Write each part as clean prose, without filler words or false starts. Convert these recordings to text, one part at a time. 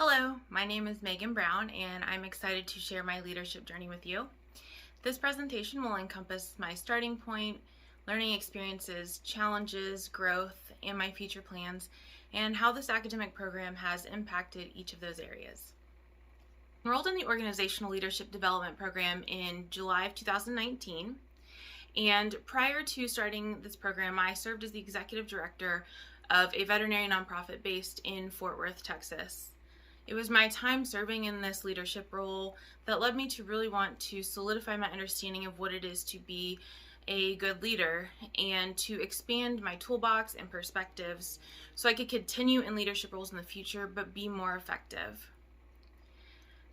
Hello, my name is Megan Brown, and I'm excited to share my leadership journey with you. This presentation will encompass my starting point, learning experiences, challenges, growth, and my future plans, and how this academic program has impacted each of those areas. I enrolled in the Organizational Leadership Development Program in July of 2019, and prior to starting this program, I served as the executive director of a veterinary nonprofit based in Fort Worth, Texas. It was my time serving in this leadership role that led me to really want to solidify my understanding of what it is to be a good leader and to expand my toolbox and perspectives so I could continue in leadership roles in the future but be more effective.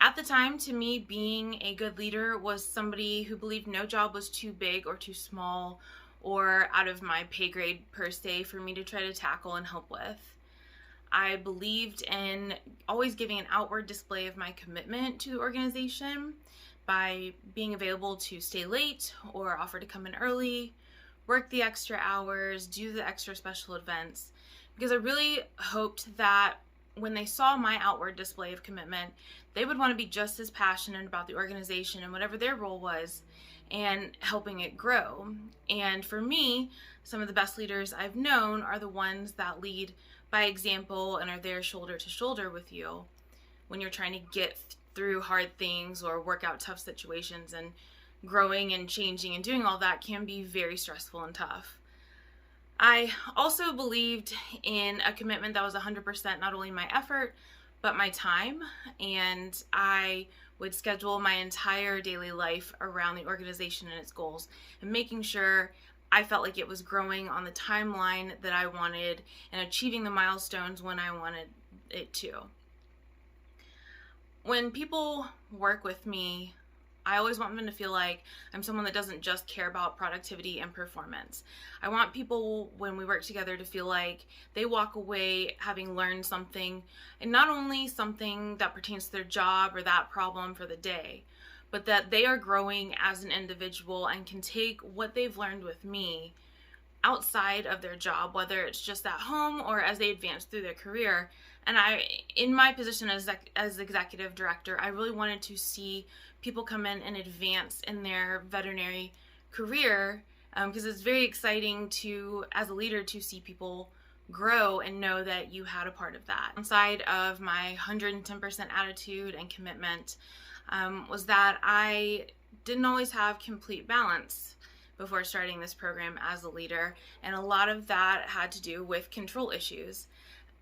At the time, to me, being a good leader was somebody who believed no job was too big or too small or out of my pay grade per se for me to try to tackle and help with. I believed in always giving an outward display of my commitment to the organization by being available to stay late or offer to come in early, work the extra hours, do the extra special events, because I really hoped that when they saw my outward display of commitment, they would want to be just as passionate about the organization and whatever their role was and helping it grow. And for me, some of the best leaders I've known are the ones that lead by example and are there shoulder to shoulder with you when you're trying to get through hard things or work out tough situations, and growing and changing and doing all that can be very stressful and tough. I also believed in a commitment that was 100% not only my effort but my time, and I would schedule my entire daily life around the organization and its goals and making sure I felt like it was growing on the timeline that I wanted and achieving the milestones when I wanted it to. When people work with me, I always want them to feel like I'm someone that doesn't just care about productivity and performance. I want people, when we work together, to feel like they walk away having learned something, and not only something that pertains to their job or that problem for the day, but that they are growing as an individual and can take what they've learned with me outside of their job, whether it's just at home or as they advance through their career. And in my position as executive director, I really wanted to see people come in and advance in their veterinary career, because it's very exciting as a leader, to see people grow and know that you had a part of that. Inside of my 110% attitude and commitment was that I didn't always have complete balance before starting this program as a leader, and a lot of that had to do with control issues.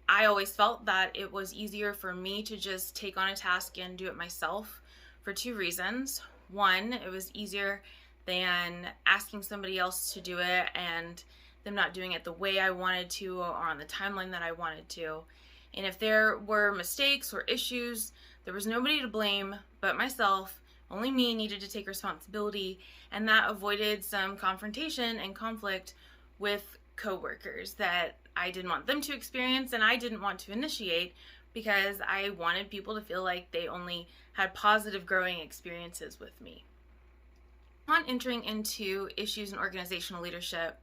I always felt that it was easier for me to just take on a task and do it myself for two reasons. One, it was easier than asking somebody else to do it and them not doing it the way I wanted to or on the timeline that I wanted to. And if there were mistakes or issues, there was nobody to blame but myself. Only me needed to take responsibility, and that avoided some confrontation and conflict with coworkers that I didn't want them to experience and I didn't want to initiate, because I wanted people to feel like they only had positive growing experiences with me. Upon entering into issues in organizational leadership,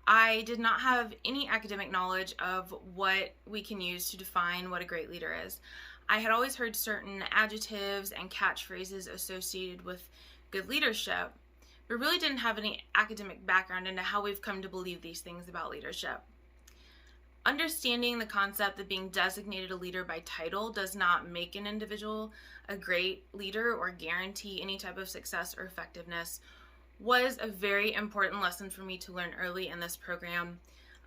I did not have any academic knowledge of what we can use to define what a great leader is. I had always heard certain adjectives and catchphrases associated with good leadership, but really didn't have any academic background into how we've come to believe these things about leadership. Understanding the concept that being designated a leader by title does not make an individual a great leader or guarantee any type of success or effectiveness was a very important lesson for me to learn early in this program,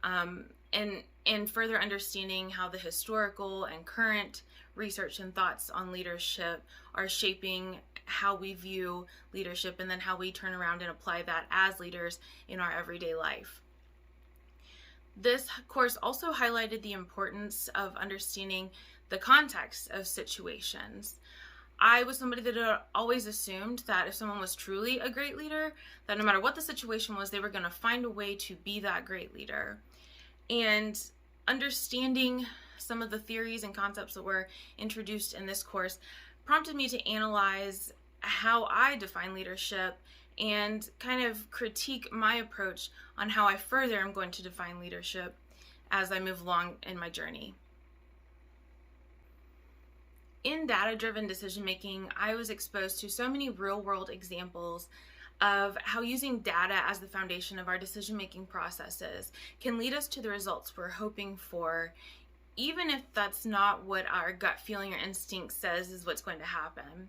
and further understanding how the historical and current research and thoughts on leadership are shaping how we view leadership, and then how we turn around and apply that as leaders in our everyday life. This course also highlighted the importance of understanding the context of situations. I was somebody that had always assumed that if someone was truly a great leader, that no matter what the situation was, they were going to find a way to be that great leader. And understanding some of the theories and concepts that were introduced in this course prompted me to analyze how I define leadership and kind of critique my approach on how I further am going to define leadership as I move along in my journey. In data-driven decision making, I was exposed to so many real-world examples of how using data as the foundation of our decision-making processes can lead us to the results we're hoping for, even if that's not what our gut feeling or instinct says is what's going to happen.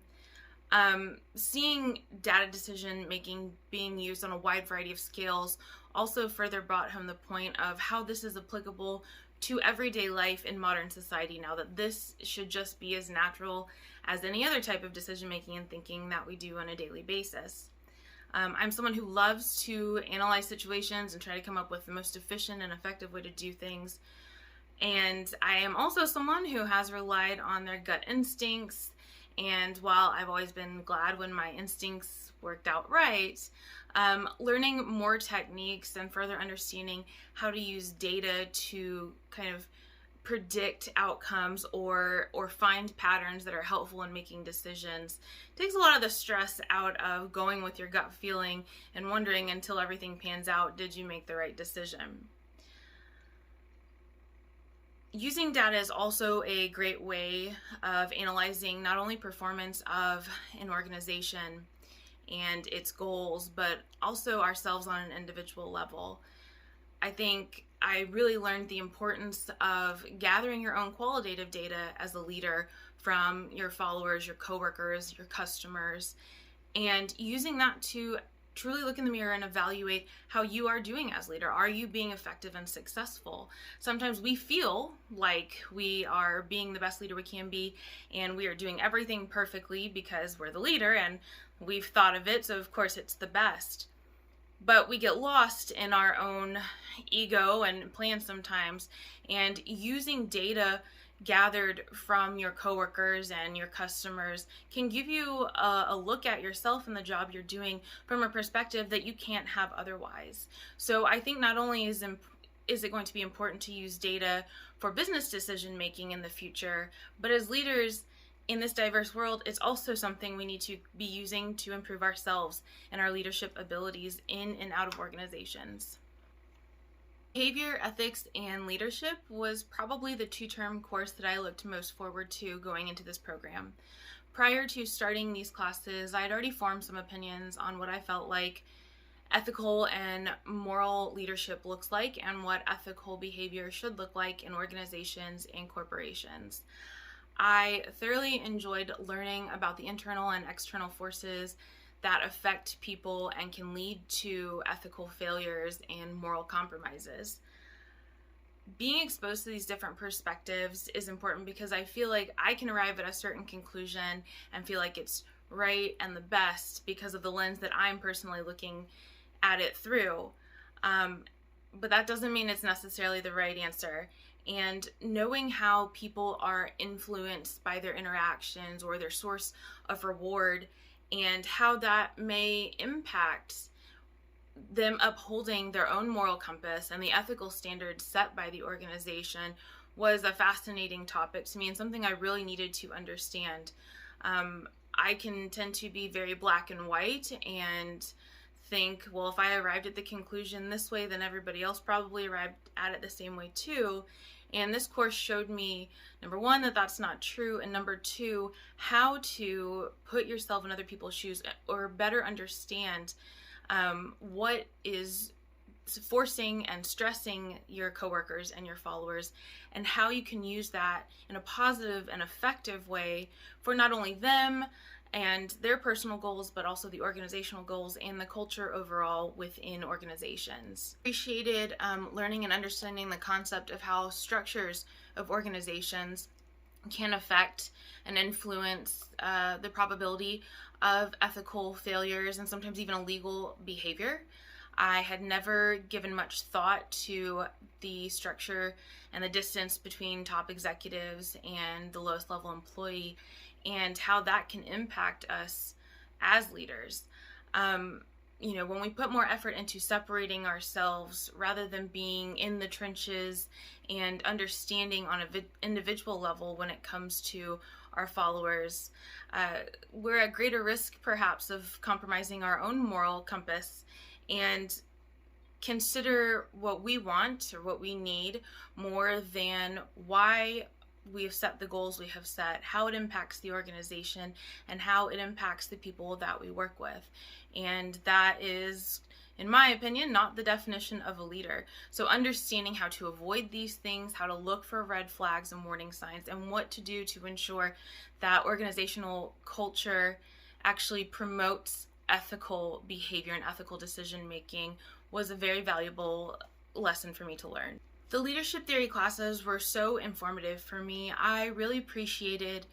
Seeing data decision making being used on a wide variety of scales also further brought home the point of how this is applicable to everyday life in modern society now, that this should just be as natural as any other type of decision making and thinking that we do on a daily basis. I'm someone who loves to analyze situations and try to come up with the most efficient and effective way to do things. And I am also someone who has relied on their gut instincts. And while I've always been glad when my instincts worked out right, learning more techniques and further understanding how to use data to kind of predict outcomes or find patterns that are helpful in making decisions takes a lot of the stress out of going with your gut feeling and wondering until everything pans out, did you make the right decision? Using data is also a great way of analyzing not only performance of an organization and its goals, but also ourselves on an individual level. I think I really learned the importance of gathering your own qualitative data as a leader from your followers, your coworkers, your customers, and using that to truly look in the mirror and evaluate how you are doing as leader. Are you being effective and successful? Sometimes we feel like we are being the best leader we can be and we are doing everything perfectly because we're the leader and we've thought of it, so of course it's the best. But we get lost in our own ego and plans sometimes, and using data gathered from your coworkers and your customers can give you a look at yourself and the job you're doing from a perspective that you can't have otherwise. So I think not only is it going to be important to use data for business decision making in the future, but as leaders in this diverse world, it's also something we need to be using to improve ourselves and our leadership abilities in and out of organizations. Behavior, ethics, and leadership was probably the two-term course that I looked most forward to going into this program. Prior to starting these classes, I had already formed some opinions on what I felt like ethical and moral leadership looks like and what ethical behavior should look like in organizations and corporations. I thoroughly enjoyed learning about the internal and external forces that affect people and can lead to ethical failures and moral compromises. Being exposed to these different perspectives is important because I feel like I can arrive at a certain conclusion and feel like it's right and the best because of the lens that I'm personally looking at it through. But that doesn't mean it's necessarily the right answer. And knowing how people are influenced by their interactions or their source of reward and how that may impact them upholding their own moral compass and the ethical standards set by the organization was a fascinating topic to me and something I really needed to understand. I can tend to be very black and white and think, well, if I arrived at the conclusion this way, then everybody else probably arrived at it the same way too. And this course showed me, number one, that that's not true, and number two, how to put yourself in other people's shoes or better understand what is forcing and stressing your coworkers and your followers, and how you can use that in a positive and effective way for not only them and their personal goals, but also the organizational goals and the culture overall within organizations. Appreciated learning and understanding the concept of how structures of organizations can affect and influence the probability of ethical failures and sometimes even illegal behavior. I had never given much thought to the structure and the distance between top executives and the lowest level employee and how that can impact us as leaders. When we put more effort into separating ourselves rather than being in the trenches and understanding on an individual level when it comes to our followers, we're at greater risk perhaps of compromising our own moral compass and consider what we want or what we need more than why we have set the goals we have set, how it impacts the organization, and how it impacts the people that we work with. And that is, in my opinion, not the definition of a leader. So understanding how to avoid these things, how to look for red flags and warning signs, and what to do to ensure that organizational culture actually promotes ethical behavior and ethical decision making was a very valuable lesson for me to learn. The leadership theory classes were so informative for me. I really appreciated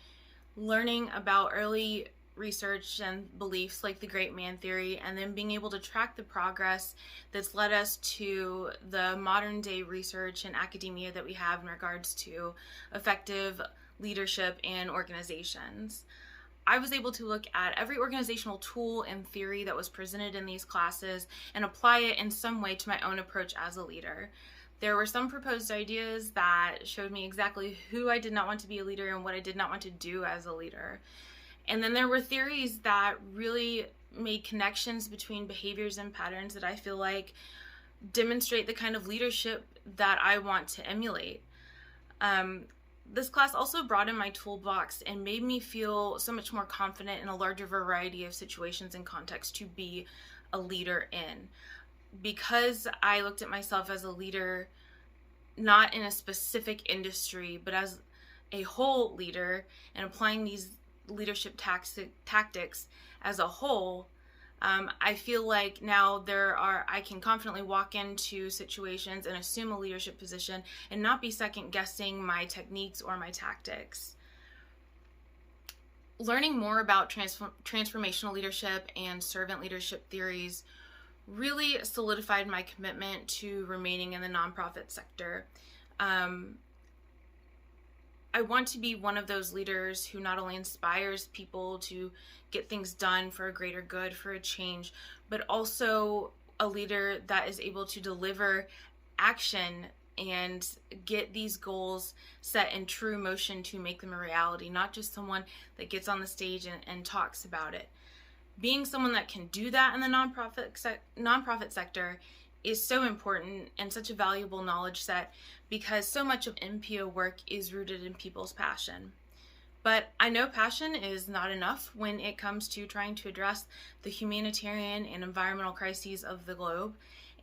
learning about early research and beliefs like the great man theory, and then being able to track the progress that's led us to the modern day research and academia that we have in regards to effective leadership in organizations. I was able to look at every organizational tool and theory that was presented in these classes and apply it in some way to my own approach as a leader. There were some proposed ideas that showed me exactly who I did not want to be a leader and what I did not want to do as a leader. And then there were theories that really made connections between behaviors and patterns that I feel like demonstrate the kind of leadership that I want to emulate. This class also broadened my toolbox and made me feel so much more confident in a larger variety of situations and contexts to be a leader in. Because I looked at myself as a leader, not in a specific industry, but as a whole leader, and applying these leadership tactics as a whole, I feel like now I can confidently walk into situations and assume a leadership position and not be second guessing my techniques or my tactics. Learning more about transformational leadership and servant leadership theories really solidified my commitment to remaining in the nonprofit sector. I want to be one of those leaders who not only inspires people to get things done for a greater good, for a change, but also a leader that is able to deliver action and get these goals set in true motion to make them a reality, not just someone that gets on the stage and talks about it. Being someone that can do that in the nonprofit sector is so important and such a valuable knowledge set, because so much of NPO work is rooted in people's passion. But I know passion is not enough when it comes to trying to address the humanitarian and environmental crises of the globe,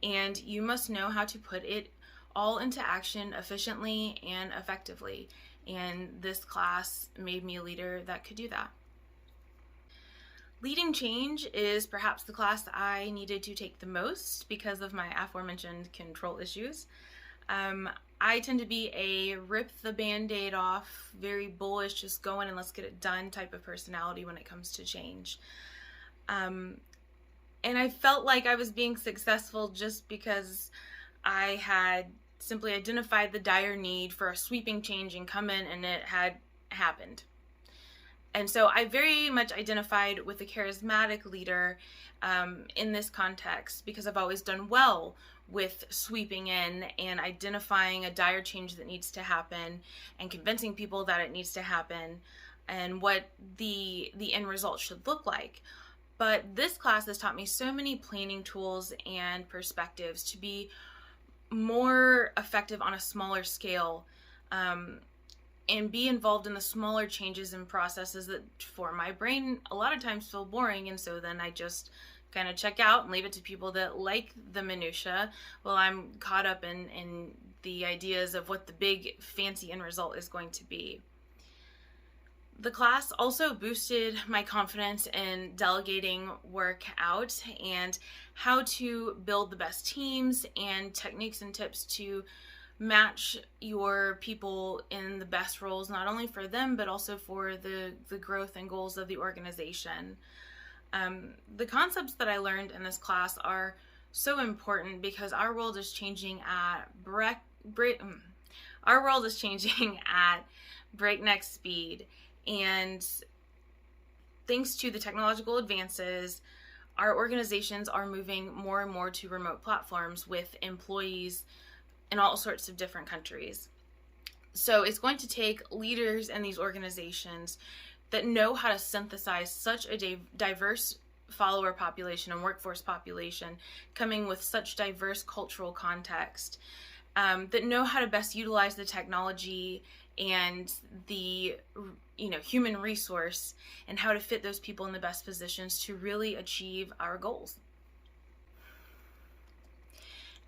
and you must know how to put it all into action efficiently and effectively. And this class made me a leader that could do that. Leading change is perhaps the class I needed to take the most because of my aforementioned control issues. I tend to be a rip the band-aid off, very bullish, just go in and let's get it done type of personality when it comes to change. And I felt like I was being successful just because I had simply identified the dire need for a sweeping change and come in and it had happened. And so I very much identified with a charismatic leader in this context, because I've always done well with sweeping in and identifying a dire change that needs to happen and convincing people that it needs to happen and what the end result should look like. But this class has taught me so many planning tools and perspectives to be more effective on a smaller scale, and be involved in the smaller changes and processes that for my brain a lot of times feel boring, and so then I just kind of check out and leave it to people that like the minutia while I'm caught up in the ideas of what the big fancy end result is going to be. The class also boosted my confidence in delegating work out and how to build the best teams and techniques and tips to match your people in the best roles, not only for them, but also for the growth and goals of the organization. The concepts that I learned in this class are so important because our world is changing at breakneck speed, and thanks to the technological advances, our organizations are moving more and more to remote platforms with employees in all sorts of different countries. So it's going to take leaders in these organizations that know how to synthesize such a diverse follower population and workforce population coming with such diverse cultural context, that know how to best utilize the technology and the human resource, and how to fit those people in the best positions to really achieve our goals.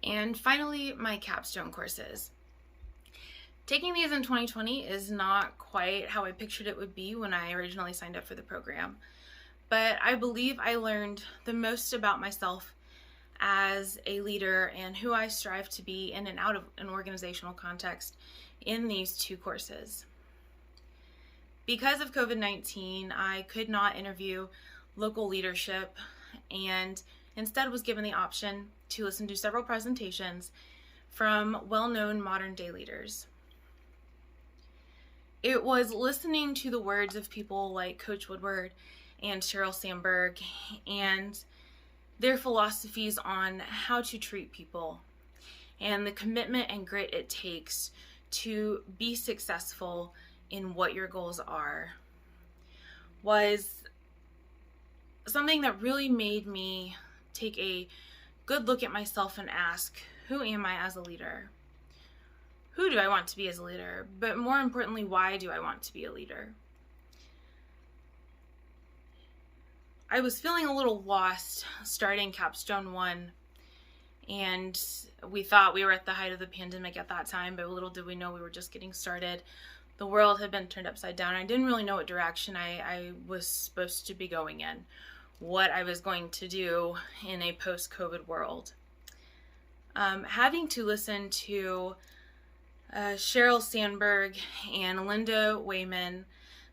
And finally, my capstone courses. Taking these in 2020 is not quite how I pictured it would be when I originally signed up for the program, but I believe I learned the most about myself as a leader and who I strive to be in and out of an organizational context in these 2 courses. Because of COVID-19, I could not interview local leadership, and instead was given the option to listen to several presentations from well-known modern-day leaders. It was listening to the words of people like Coach Woodward and Sheryl Sandberg and their philosophies on how to treat people and the commitment and grit it takes to be successful in what your goals are, was something that really made me take a good look at myself and ask, who am I as a leader? Who do I want to be as a leader? But more importantly, why do I want to be a leader? I was feeling a little lost starting Capstone 1, and we thought we were at the height of the pandemic at that time, but little did we know we were just getting started. The world had been turned upside down. I didn't really know what direction I was supposed to be going in, what I was going to do in a post-COVID world. Having to listen to Sheryl Sandberg and Linda Wayman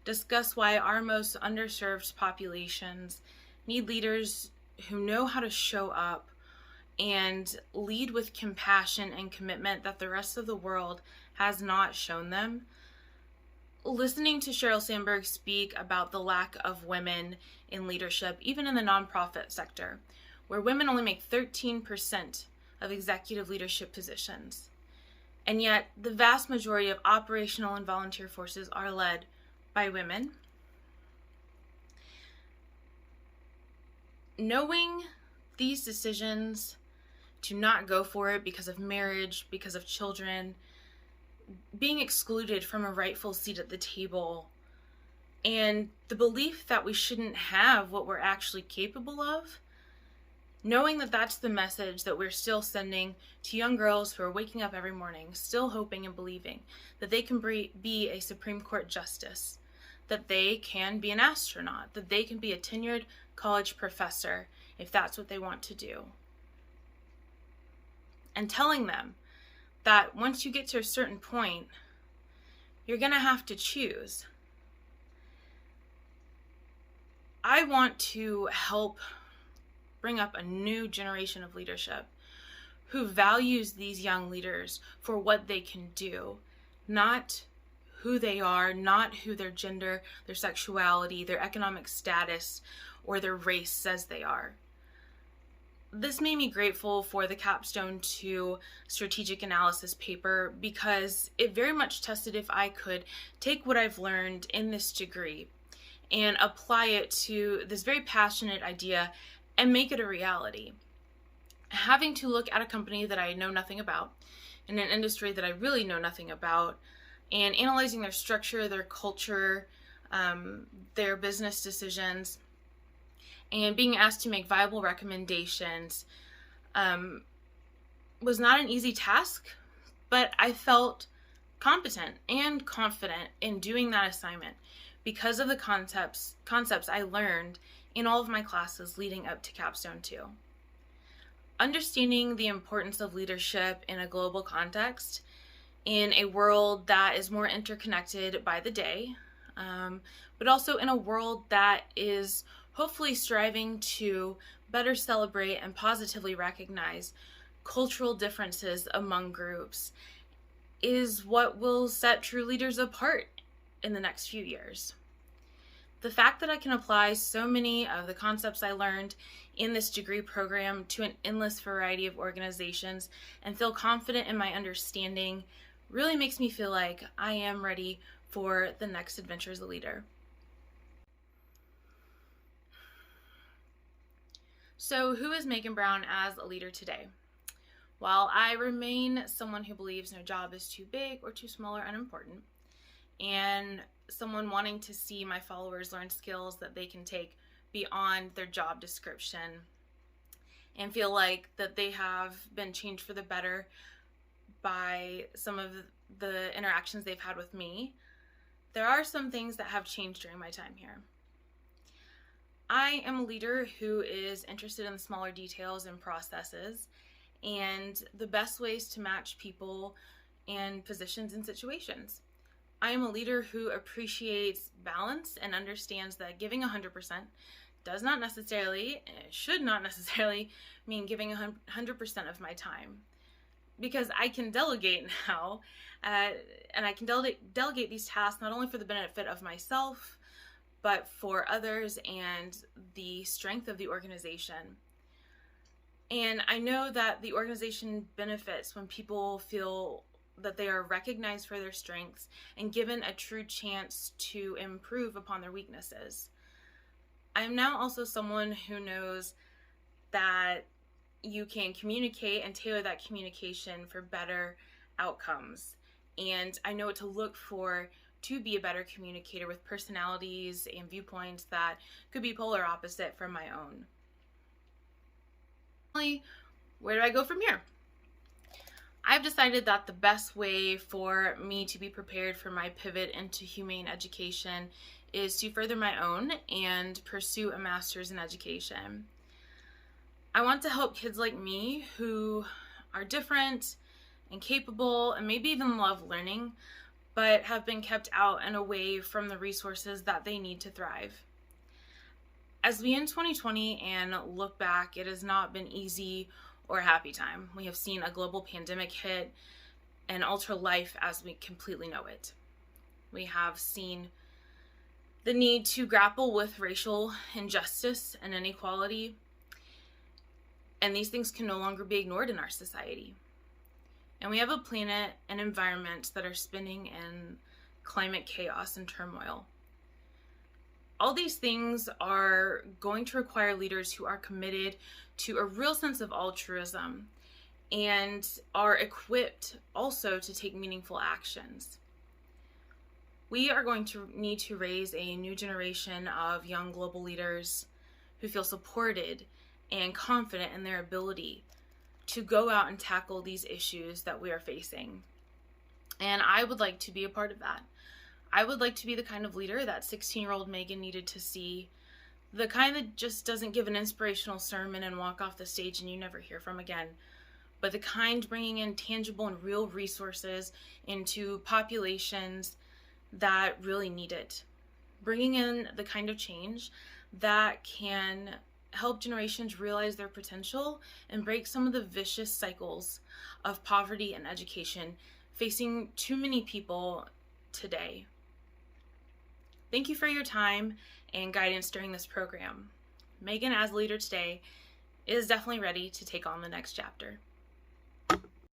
discuss why our most underserved populations need leaders who know how to show up and lead with compassion and commitment that the rest of the world has not shown them. Listening to Sheryl Sandberg speak about the lack of women in leadership, even in the nonprofit sector, where women only make 13% of executive leadership positions. And yet, the vast majority of operational and volunteer forces are led by women. Knowing these decisions to not go for it because of marriage, because of children, being excluded from a rightful seat at the table, and the belief that we shouldn't have what we're actually capable of, knowing that that's the message that we're still sending to young girls who are waking up every morning, still hoping and believing that they can be a Supreme Court justice, that they can be an astronaut, that they can be a tenured college professor if that's what they want to do. And telling them that once you get to a certain point, you're going to have to choose. I want to help bring up a new generation of leadership who values these young leaders for what they can do, not who they are, not who their gender, their sexuality, their economic status, or their race says they are. This made me grateful for the Capstone II strategic analysis paper because it very much tested if I could take what I've learned in this degree and apply it to this very passionate idea and make it a reality. Having to look at a company that I know nothing about, in an industry that I really know nothing about, and analyzing their structure, their culture, their business decisions, and being asked to make viable recommendations was not an easy task, but I felt competent and confident in doing that assignment because of the concepts I learned in all of my classes leading up to Capstone II. Understanding the importance of leadership in a global context, in a world that is more interconnected by the day, but also in a world that is hopefully striving to better celebrate and positively recognize cultural differences among groups, is what will set true leaders apart in the next few years. The fact that I can apply so many of the concepts I learned in this degree program to an endless variety of organizations and feel confident in my understanding really makes me feel like I am ready for the next adventure as a leader. So who is Meagan Brown as a leader today? While I remain someone who believes no job is too big or too small or unimportant, and someone wanting to see my followers learn skills that they can take beyond their job description and feel like that they have been changed for the better by some of the interactions they've had with me, there are some things that have changed during my time here. I am a leader who is interested in the smaller details and processes and the best ways to match people and positions and situations. I am a leader who appreciates balance and understands that giving 100% does not necessarily, should not necessarily mean giving 100% of my time. Because I can delegate now, and I can delegate these tasks not only for the benefit of myself, but for others and the strength of the organization. And I know that the organization benefits when people feel that they are recognized for their strengths and given a true chance to improve upon their weaknesses. I am now also someone who knows that you can communicate and tailor that communication for better outcomes. And I know what to look for to be a better communicator with personalities and viewpoints that could be polar opposite from my own. Where do I go from here? I've decided that the best way for me to be prepared for my pivot into humane education is to further my own and pursue a master's in education. I want to help kids like me who are different and capable and maybe even love learning, but have been kept out and away from the resources that they need to thrive. As we end 2020 and look back, it has not been easy or a happy time. We have seen a global pandemic hit and alter life as we completely know it. We have seen the need to grapple with racial injustice and inequality, and these things can no longer be ignored in our society. And we have a planet and environment that are spinning in climate chaos and turmoil. All these things are going to require leaders who are committed to a real sense of altruism and are equipped also to take meaningful actions. We are going to need to raise a new generation of young global leaders who feel supported and confident in their ability to go out and tackle these issues that we are facing. And I would like to be a part of that. I would like to be the kind of leader that 16-year-old Meagan needed to see, the kind that just doesn't give an inspirational sermon and walk off the stage and you never hear from again, but the kind bringing in tangible and real resources into populations that really need it. Bringing in the kind of change that can help generations realize their potential and break some of the vicious cycles of poverty and education facing too many people today. Thank you for your time and guidance during this program. Meagan, as leader today, is definitely ready to take on the next chapter.